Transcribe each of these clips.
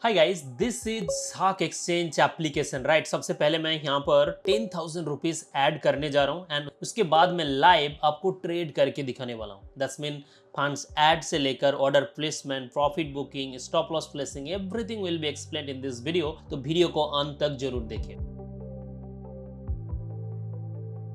Hi guys, this is साक exchange application right. सबसे पहले मैं यहाँ पर 10,000 रुपीज ऐड करने जा रहा हूँ एंड उसके बाद मैं लाइव आपको ट्रेड करके दिखाने वाला हूँ। 10 मिनट फंड्स ऐड से लेकर order placement, profit booking, stop loss placing, everything will be explained in this video. तो वीडियो को अंत तक जरूर देखिए।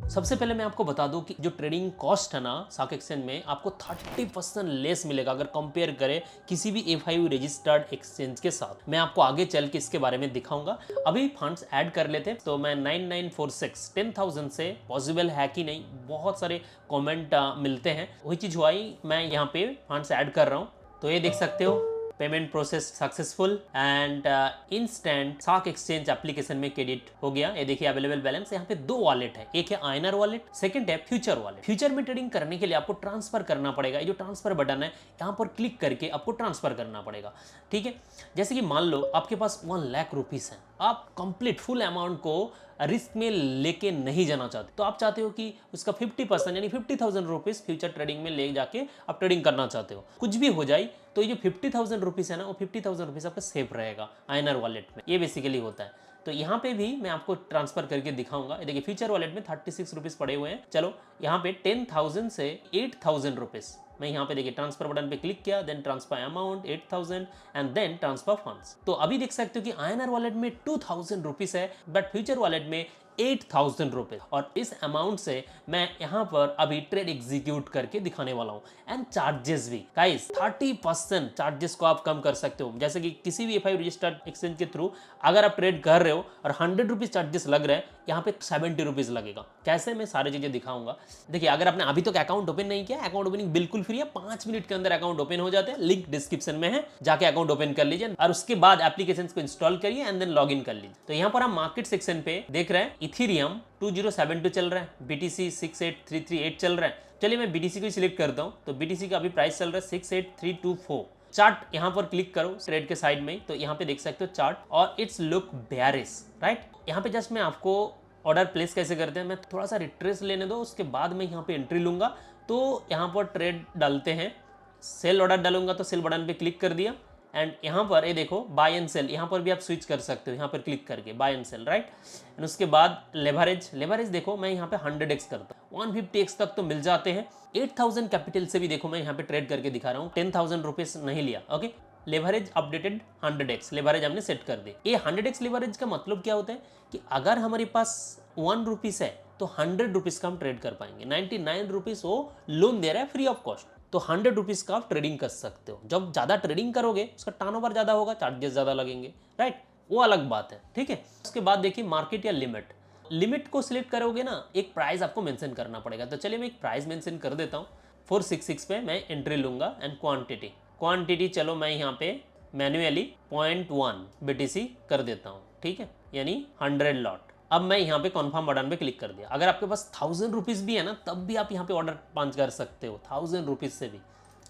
सबसे पहले मैं आपको बता दूं कि जो ट्रेडिंग कॉस्ट है ना साक एक्सचेंज में, आपको 30% लेस मिलेगा अगर कंपेयर करें किसी भी A5 रजिस्टर्ड एक्सचेंज के साथ। मैं आपको आगे चल के इसके बारे में दिखाऊंगा। अभी फंड्स ऐड कर लेते हैं। तो मैं 9946 10,000 से पॉसिबल है कि नहीं, बहुत सारे कमेंट मिलते हैं। वही चीज़ हुआ ही, मैं यहाँ पे फंड्स ऐड कर रहा हूँ। तो ये देख सकते हो, payment process successful and instant साक एक्सचेंज एप्लीकेशन में क्रेडिट हो गया। ये देखिए अवेलेबल बैलेंस। यहाँ पे दो वॉलेट है, एक है आयनर वॉलेट, सेकंड है फ्यूचर वॉलेट। फ्यूचर में ट्रेडिंग करने के लिए आपको ट्रांसफर करना पड़ेगा। ये जो ट्रांसफर बटन है, यहाँ पर क्लिक करके आपको ट्रांसफर करना पड़ेगा। ठीक है, जैसे कि मान लो आपके पास 1 लाख रुपीस है, आप कंप्लीट फुल अमाउंट को रिस्क में लेके नहीं जाना चाहते, तो आप चाहते हो कि उसका 50% यानी 50,000 रुपीज फ्यूचर ट्रेडिंग में ले जाके आप ट्रेडिंग करना चाहते हो। कुछ भी हो जाए तो ये जो 50,000 रुपीज है ना, वो 50,000 रुपीज आपका सेफ रहेगा आयनर वॉलेट में। ये बेसिकली होता है। तो यहाँ पे भी मैं आपको ट्रांसफर करके दिखाऊंगा। देखिए फ्यूचर वॉलेट में 36 रुपीज पड़े हुए हैं। चलो यहाँ पे 10,000 से 8,000 रुपीज मैं यहाँ पे देखिए ट्रांसफर बटन पे क्लिक किया, then transfer amount 8,000 and then transfer funds. तो अभी देख सकते हो कि आयनर वॉलेट में 2,000 रुपीज है, बट फ्यूचर वॉलेट में 8,000 रुपीज। और इस अमाउंट से मैं यहाँ पर अभी ट्रेड एग्जीक्यूट करके दिखाने वाला हूँ। एंड चार्जेस भी गाइस 30% चार्जेस को आप कम कर सकते हो। जैसे कि किसी भी A5 रजिस्टर्ड एक्सचेंज के थ्रू अगर आप ट्रेड कर रहे हो और 100 रुपीज चार्जेस लग रहे हैं, यहाँ पे 70 रुपीज लगेगा। कैसे, मैं सारी चीजें दिखाऊंगा। देखिए अगर आपने अभी तक अकाउंट ओपन नहीं किया, अकाउंट ओपनिंग बिल्कुल फ्री है, 5 मिनट के अंदर अकाउंट ओपन हो जाते हैं। लिंक डिस्क्रिप्शन में है, जाके अकाउंट ओपन कर लीजिए और उसके बाद एप्लीकेशन को इंस्टॉल करिए एंड देन लॉग इन कर लीजिए। तो यहाँ पर हम मार्केट सेक्शन पे देख रहे हैं इथेरियम 2072 चल रहा है, BTC 68338 चल रहा है। चलिए मैं BTC को सिलेक्ट करता हूँ। तो BTC का अभी प्राइस चल रहा है 68324। चार्ट यहाँ पर क्लिक करो ट्रेड के साइड में, तो यहाँ पे देख सकते हो चार्ट और इट्स लुक बेयरिश राइट। यहाँ पे जस्ट मैं आपको ऑर्डर प्लेस कैसे करते हैं, मैं थोड़ा सा रिट्रेस लेने दो, उसके बाद मैं यहाँ पे एंट्री लूंगा। तो यहाँ पर ट्रेड डालते हैं, सेल ऑर्डर डालूंगा तो सेल बटन पे क्लिक कर दिया एंड यहाँ पर ये देखो बाय एंड सेल, यहाँ पर भी आप स्विच कर सकते हो यहाँ पर क्लिक करके buy and sell right. And उसके बाद लेवरेज देखो मैं यहाँ पे 100x करता हूँ, 150x तक तो मिल जाते हैं। 8,000 कैपिटल से भी देखो मैं यहाँ पे ट्रेड करके दिखा रहा हूँ। 10,000 रुपीज नहीं लिया। Okay, leverage updated 100x leverage हमने सेट कर दी। ये 100x लेवरेज का मतलब क्या होता है कि अगर हमारे पास 1 रुपीस है तो 100 रुपीज का हम ट्रेड कर पाएंगे। 99 रुपीज वो लोन दे रहा है फ्री ऑफ कॉस्ट, तो 100 रुपीज का आप ट्रेडिंग कर सकते हो। जब ज्यादा ट्रेडिंग करोगे उसका टर्नओवर ज्यादा होगा, चार्जेस ज्यादा लगेंगे राइट, वो अलग बात है। ठीक है, उसके बाद देखिए मार्केट या लिमिट को सिलेक्ट करोगे ना, एक प्राइस आपको मेंशन करना पड़ेगा। तो चलिए मैं एक प्राइस मेंशन कर देता हूँ। 466 पे मैं एंट्री लूंगा एंड क्वांटिटी चलो मैं यहाँ पे मैन्युअली 0.1 BTC कर देता हूँ। ठीक है, यानी 100 लॉट। अब मैं यहाँ पे कन्फर्म बटन पे क्लिक कर दिया। अगर आपके पास 1,000 रुपीज भी है ना, तब भी आप यहाँ पे ऑर्डर पंच कर सकते हो। 1,000 रुपीज से भी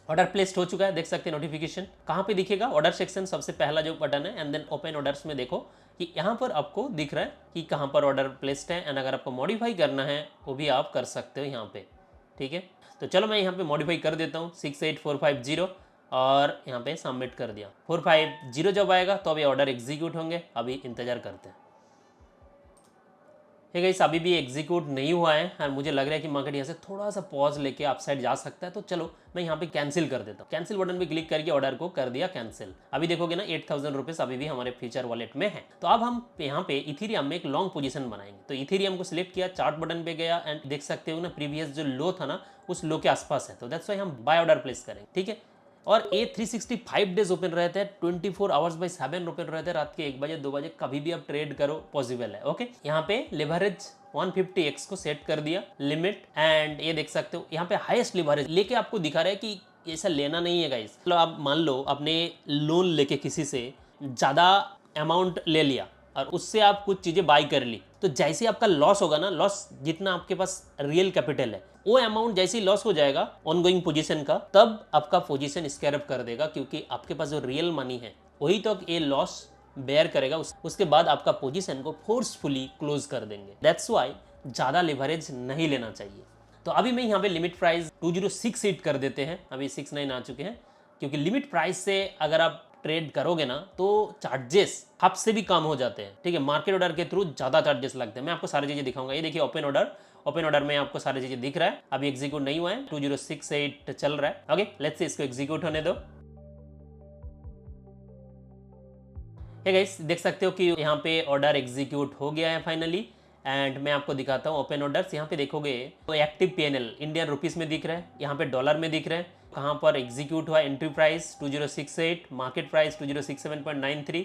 ऑर्डर प्लेस्ड हो चुका है, देख सकते हैं नोटिफिकेशन। कहाँ पे दिखेगा, ऑर्डर सेक्शन सबसे पहला जो बटन है एंड देन ओपन ऑर्डर्स में देखो कि यहाँ पर आपको दिख रहा है कि कहाँ पर ऑर्डर प्लेस्ड है। एंड अगर आपको मॉडिफाई करना है वो भी आप कर सकते हो यहाँ पे। ठीक है, तो चलो मैं यहाँ पे मॉडिफाई कर देता हूँ 68450 और यहाँ पे सबमिट कर दिया। 450 जब आएगा तो अभी ऑर्डर एग्जीक्यूट होंगे, अभी इंतजार करते हैं। है गाइस, अभी भी एग्जीक्यूट नहीं हुआ है और मुझे लग रहा है कि मार्केट यहाँ से थोड़ा सा पॉज लेके अपसाइड जा सकता है। तो चलो मैं यहाँ पे कैंसिल कर देता हूँ। कैंसिल बटन पे क्लिक करके ऑर्डर को कर दिया कैंसिल। अभी देखोगे ना 8,000 रुपीज अभी भी हमारे फ्यूचर वॉलेट में है। तो अब हम यहाँ पे इथेरियम में एक लॉन्ग पोजीशन बनाएंगे। तो इथेरियम को सिलेक्ट किया, चार्ट बटन पे गया एंड देख सकते हो ना प्रीवियस जो लो था ना, उस लो के आसपास है। तो दैट्स वाई हम बाय ऑर्डर प्लेस करेंगे। ठीक है, और ये 365 डेज ओपन रहते हैं, 24 आवर्स बाय 7 ओपन रहते हैं। रात के 1 बजे 2 बजे कभी भी आप ट्रेड करो, पॉसिबल है। ओके, यहाँ पे लेवरेज 150x को सेट कर दिया लिमिट एंड ये देख सकते हो यहाँ पे हाईएस्ट लेवरेज लेके आपको दिखा रहा है कि ऐसा लेना नहीं है गाइस। मतलब आप मान लो आपने लोन लेके किसी से ज़्यादा अमाउंट ले लिया और उससे आप कुछ चीज़ें बाई कर ली, तो जैसे आपका लॉस होगा ना, लॉस जितना आपके पास रियल कैपिटल है वो अमाउंट जैसे ही लॉस हो जाएगा ऑनगोइंग पोजीशन का, तब आपका पोजीशन स्केयर अप कर देगा, क्योंकि आपके पास जो रियल मनी है वही तो ये लॉस बेयर करेगा। उसके बाद आपका पोजीशन को फोर्सफुली क्लोज कर देंगे। दैट्स वाई ज़्यादा लिवरेज नहीं लेना चाहिए। तो अभी मैं यहाँ पे लिमिट प्राइस 2068 कर देते हैं। अभी 69 आ चुके हैं, क्योंकि लिमिट प्राइस से अगर आप ट्रेड करोगे ना तो चार्जेस हाफ से भी कम हो जाते हैं, ठीक है। मार्केट ऑर्डर के थ्रू ज़्यादा चार्जेस लगते हैं। मैं आपको सारी चीज़ें दिखाऊंगा। ये देखिए ओपन ऑर्डर में आपको सारी चीज़ें दिख रहा है। अभी एग्जीक्यूट नहीं हुआ है, 2068 चल रहा है। ओके, लेट्स सी, इसको एग्जीक्यूट होने दो। हे गाइस, देख सकते हो कि यहाँ पे ऑर्डर एग्जीक्यूट हो गया है फाइनली। एंड मैं आपको दिखाता हूँ ओपन ऑर्डर्स। यहाँ पे देखोगे तो एक्टिव पीएनएल इंडियन रुपीस में दिख रहा है, यहाँ पे डॉलर में दिख रहा है। कहाँ पर एग्जीक्यूट हुआ, एंट्री प्राइस 2068, मार्केट प्राइस 2067.93।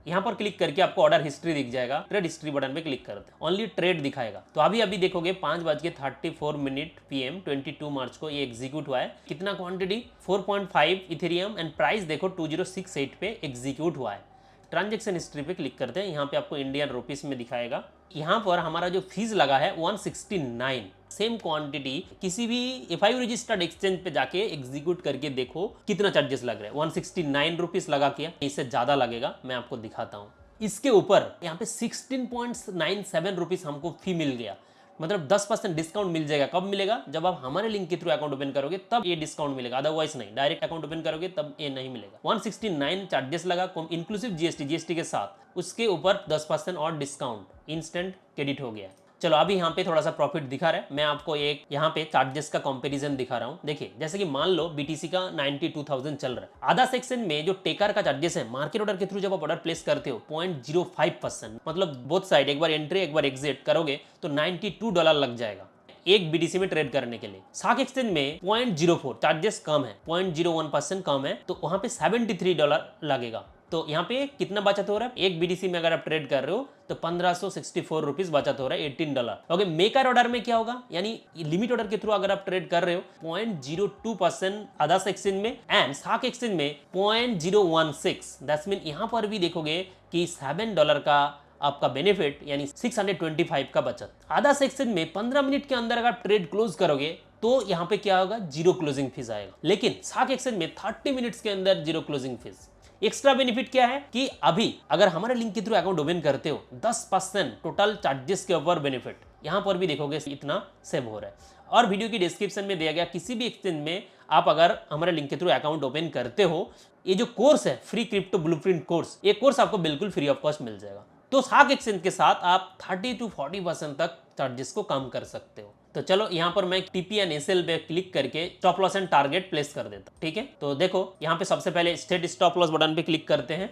यहाँ पर क्लिक करके आपको ऑर्डर हिस्ट्री दिख जाएगा। ट्रेड हिस्ट्री बटन पे क्लिक करते हैं, ओनली ट्रेड दिखाएगा। तो अभी देखोगे 5:34 PM 22 मार्च को ये एग्जीक्यूट हुआ है। कितना क्वांटिटी, 4.5 इथेरियम। एंड प्राइस देखो 2068 पे एग्जीक्यूट हुआ है। ट्रांजैक्शन हिस्ट्री पे क्लिक करते हैं, यहाँ पे आपको इंडियन रुपीस में दिखाएगा। यहाँ पर हमारा जो फीस लगा है 169। सेम क्वांटिटी किसी भी एफआईयू रजिस्टर्ड एक्सचेंज पे जाके एग्जीक्यूट करके देखो कितना चार्जेस लग रहे हैं। 169 रुपीस लगा किया, इससे ज्यादा लगेगा, मैं आपको दिखाता हूँ। इसके ऊपर यहाँ पे 16.97 रुपीस हमको फी मिल गया, मतलब 10% डिस्काउंट मिल जाएगा। कब मिलेगा, जब आप हमारे लिंक के थ्रू अकाउंट ओपन करोगे तब ये डिस्काउंट मिलेगा, अदरवाइज नहीं। डायरेक्ट अकाउंट ओपन करोगे तब ये नहीं मिलेगा। 169 चार्जेस लगा इंक्लूसिव जीएसटी के साथ, उसके ऊपर 10% और डिस्काउंट इंस्टेंट क्रेडिट हो गया। चलो अभी यहाँ पे थोड़ा सा प्रॉफिट दिखा रहा है। मैं आपको एक यहाँ पे चार्जेस का कंपैरिजन दिखा रहा हूँ। देखिए, जैसे कि मान लो बीटीसी का 92,000 चल रहा है। आधा सेक्शन में जो टेकर का चार्जेस है मार्केट ऑर्डर के थ्रू जब आप ऑर्डर प्लेस करते हो 0.05%, मतलब बोथ साइड एक बार एंट्री एक बार एग्जिट करोगे तो $92 लग जाएगा एक बीटीसी में ट्रेड करने के लिए। साक एक्सचेंज में 0.04 चार्जेस कम है, 0.01% कम है, तो वहां पे $73 लगेगा। तो यहाँ पे कितना बचत हो रहा है, एक बीटीसी में अगर आप ट्रेड कर रहे हो तो 1564 रुपीज बचत हो रहा है, $18। ओके, मेकर ऑर्डर में क्या होगा, यानी लिमिट ऑर्डर के थ्रू अगर आप ट्रेड कर रहे हो 0.02% अदर्स एक्सचेंज में एंड साक एक्सचेंज में 0.016। दैट्स मीन यहाँ पर भी देखोगे कि $7 का आपका बेनिफिट, यानी 625 का बचत। आधा सेक्शन में 15 मिनट के अंदर अगर ट्रेड क्लोज करोगे तो यहाँ पे क्या होगा, जीरो क्लोजिंग फीस आएगा। लेकिन साक एक्सचेंज में 30 मिनट्स के अंदर zero closing fees. Extra benefit क्या है कि अभी अगर हमारे लिंक के थ्रू अकाउंट ओपन करते हो 10% टोटल चार्जेस के ऊपर बेनिफिट, यहाँ पर भी देखोगे इतना सेव हो रहा है। और वीडियो की डिस्क्रिप्शन में दिया गया किसी भी एक्सचेंज में आप अगर हमारे लिंक के थ्रू अकाउंट ओपन करते हो, ये जो कोर्स है फ्री क्रिप्टो ब्लूप्रिंट कोर्स, ये कोर्स आपको बिल्कुल फ्री ऑफ कॉस्ट मिल जाएगा। तो साक एक्सचेंज के साथ आप 30 to 40% तक चार्जेस को कम कर सकते हो। तो चलो यहाँ पर मैं टीपी एंड एसएल पे क्लिक करके stop loss and target place कर देता हूँ, ठीक है। तो देखो यहाँ पे सबसे पहले स्टेट स्टॉप लॉस बटन पे क्लिक करते हैं।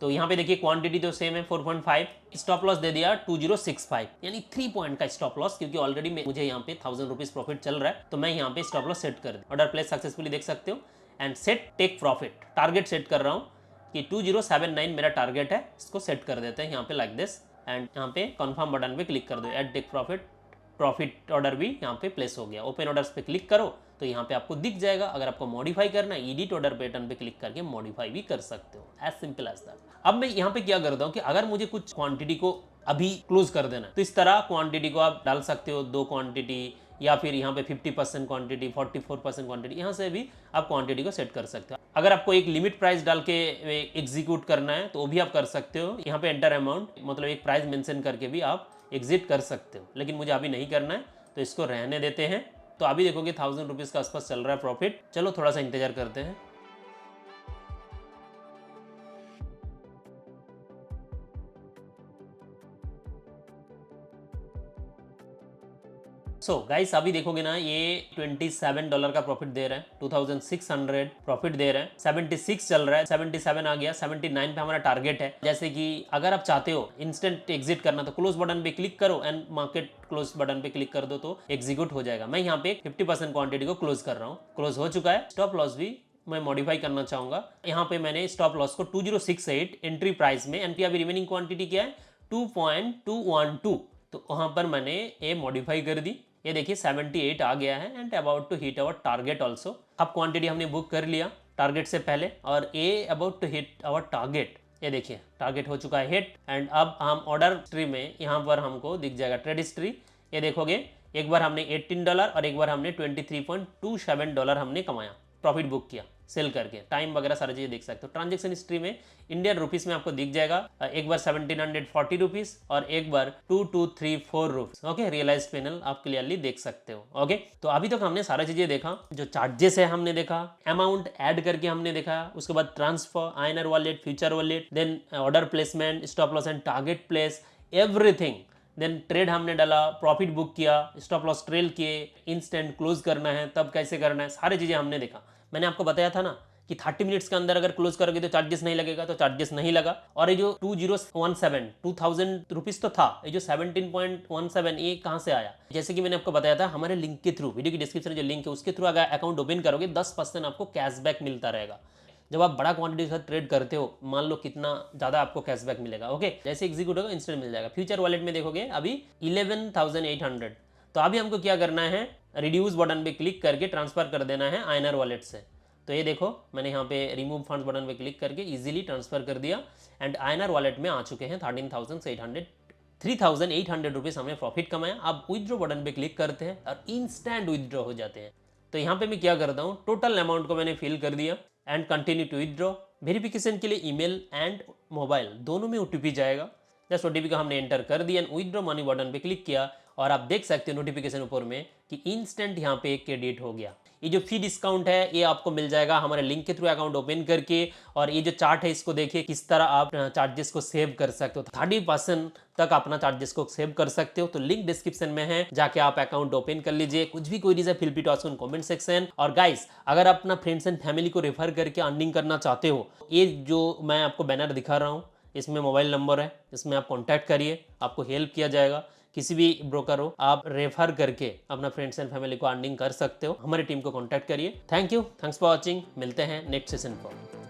तो यहाँ पे देखिए क्वांटिटी तो सेम है 4.5, स्टॉप लॉस दे दिया 2065, यानी 3 पॉइंट का स्टॉप लॉस, क्योंकि ऑलरेडी मुझे यहाँ पे 1000 रुपीज प्रॉफिट चल रहा है, तो मैं यहाँ पे स्टॉप लॉस सेट कर दिया। ऑर्डर प्लेस सक्सेसफुली देख सकते हो। And set take profit, target set कर रहा हूँ कि 2079 मेरा टारगेट है, इसको सेट कर देते हैं यहाँ पे लाइक दिस। एंड यहाँ पे कंफर्म बटन पे क्लिक कर दो। एड टेक प्रॉफिट ऑर्डर भी यहाँ पे प्लेस हो गया। ओपन ऑर्डर्स पे क्लिक करो तो यहाँ पे आपको दिख जाएगा। अगर आपको मॉडिफाई करना है, एडिट ऑर्डर पैटर्न पे क्लिक करके मॉडिफाई भी कर सकते हो, एज सिंपल एज दैट। अब मैं यहाँ पे क्या करता हूँ कि अगर मुझे कुछ क्वांटिटी को अभी क्लोज कर देना है तो इस तरह क्वांटिटी को आप डाल सकते हो, 2 क्वांटिटी, या फिर यहाँ पे 50% क्वांटिटी, 44% क्वांटिटी, यहाँ से भी आप क्वांटिटी को सेट कर सकते हो। अगर आपको एक लिमिट प्राइस डाल के एग्जीक्यूट करना है तो वो भी आप कर सकते हो। यहाँ पे एंटर अमाउंट, मतलब एक प्राइस मेंशन करके भी आप एग्जिट कर सकते हो, लेकिन मुझे अभी नहीं करना है तो इसको रहने देते हैं। तो अभी देखोगे 1000 रुपीज़ का आसपास चल रहा है प्रॉफिट। चलो थोड़ा सा इंतजार करते हैं। सो गाइस, अभी देखोगे ना ये $27 का प्रॉफिट दे रहा है, 2600 प्रॉफिट दे रहा है। 76 चल रहा है, 77 आ गया, 79 पे हमारा टारगेट है। जैसे कि अगर आप चाहते हो इंस्टेंट एग्जिट करना तो क्लोज बटन पे क्लिक करो एंड मार्केट क्लोज बटन पे क्लिक कर दो तो एग्जीक्यूट हो जाएगा। मैं यहाँ पे 50% क्वांटिटी को क्लोज कर रहा हूँ, क्लोज हो चुका है। स्टॉप लॉस भी मैं मॉडिफाई करना चाहूंगा। यहाँ पे मैंने स्टॉप लॉस को 2068 एंट्री प्राइस में, एंट्री अभी रिमेनिंग क्वांटिटी क्या है 2.212, तो वहां पर मैंने ये मॉडिफाई कर दी। ये देखिए 78 आ गया है and about to hit our target also. अब क्वांटिटी हमने बुक कर लिया टारगेट से पहले, और ये about to hit our target. ये देखिए टारगेट हो चुका है हिट। एंड अब हम ऑर्डर हिस्ट्री में यहाँ पर हमको दिख जाएगा ट्रेड हिस्ट्री। ये देखोगे एक बार हमने $18 और एक बार हमने $23.27 हमने कमाया, प्रॉफिट बुक किया। सेल करके, टाइम वगैरह सारी चीज़ें देख सकते हो। ट्रांजेक्शन हिस्ट्री में इंडियन रुपीस में आपको दिख जाएगा, एक बार 1740 रुपीस और एक बार 2234 रुपीस। ओके, रियलाइज पैनल आप क्लियरली देख सकते हो। ओके, तो अभी तक हमने सारा चीजें देखा, जो चार्जेस है हमने देखा, अमाउंट ऐड करके हमने देखा, उसके बाद transfer, INR wallet, future wallet, then order placement, stop loss and target place, everything. Then trade हमने डाला, प्रॉफिट बुक किया, स्टॉप लॉस ट्रेल किए, इंस्टेंट क्लोज करना है तब कैसे करना है, सारी चीजें हमने देखा। मैंने आपको बताया था ना कि 30 मिनट्स के अंदर अगर क्लोज करोगे तो चार्जेस नहीं लगेगा, तो चार्जेस नहीं लगा। और ये जो 2017 रुपीज तो था, ये जो 17.17 ये कहाँ से आया? जैसे कि मैंने आपको बताया था, हमारे लिंक के थ्रू, वीडियो की डिस्क्रिप्शन में जो लिंक है उसके थ्रू अगर अकाउंट ओपन करोगे 10% आपको कैशबैक मिलता रहेगा। जब आप बड़ा क्वांटिटी के साथ ट्रेड करते हो, मान लो कितना ज़्यादा आपको कैशबैक मिलेगा। ओके, जैसे एग्जीक्यूट होगा इंस्टेंट मिल जाएगा। फ्यूचर वॉलेट में देखोगे अभी 11,800। तो अभी हमको क्या करना है, रिड्यूस बटन पे क्लिक करके ट्रांसफर कर देना है आईएनआर वॉलेट से। तो ये देखो, मैंने यहाँ पे रिमूव फंड्स बटन पे क्लिक करके इजीली ट्रांसफर कर दिया एंड आईएनआर वॉलेट में आ चुके हैं 3,800 रुपीज़ हमने प्रॉफिट कमाया। अब विथड्रॉ बटन पे क्लिक करते हैं और इंस्टेंट विथड्रॉ हो जाते हैं। तो यहाँ पे मैं क्या करता हूँ, टोटल अमाउंट को मैंने फिल कर दिया and continue to withdraw. Verification के लिए ईमेल एंड मोबाइल दोनों में ओटीपी जाएगा। जस्ट ओटीपी को हमने एंटर कर दिया, विथड्रॉ मनी बटन पे क्लिक किया और आप देख सकते हो नोटिफिकेशन ऊपर में कि इंस्टेंट यहाँ पे क्रेडिट हो गया। ये जो फी डिस्काउंट है ये आपको मिल जाएगा हमारे लिंक के थ्रू अकाउंट ओपन करके। और ये जो चार्ट है इसको देखिए किस तरह आप चार्जेस को सेव कर सकते हो, 30% तक अपना चार्जेस को सेव कर सकते हो। तो लिंक डिस्क्रिप्शन में है, जाके आप अकाउंट ओपन कर लीजिए। कुछ भी कोई reason feel free to ask in comment section. और गाइस, अगर आप अपना फ्रेंड्स एंड फैमिली को रेफर करके अर्निंग करना चाहते हो, ये जो मैं आपको बैनर दिखा रहा हूँ इसमें मोबाइल नंबर है, इसमें आप कॉन्टैक्ट करिए, आपको हेल्प किया जाएगा। किसी भी ब्रोकर हो, आप रेफर करके अपना फ्रेंड्स एंड फैमिली को अर्निंग कर सकते हो। हमारी टीम को कॉन्टैक्ट करिए। Thank you, thanks for watching. मिलते हैं नेक्स्ट सेशन पर।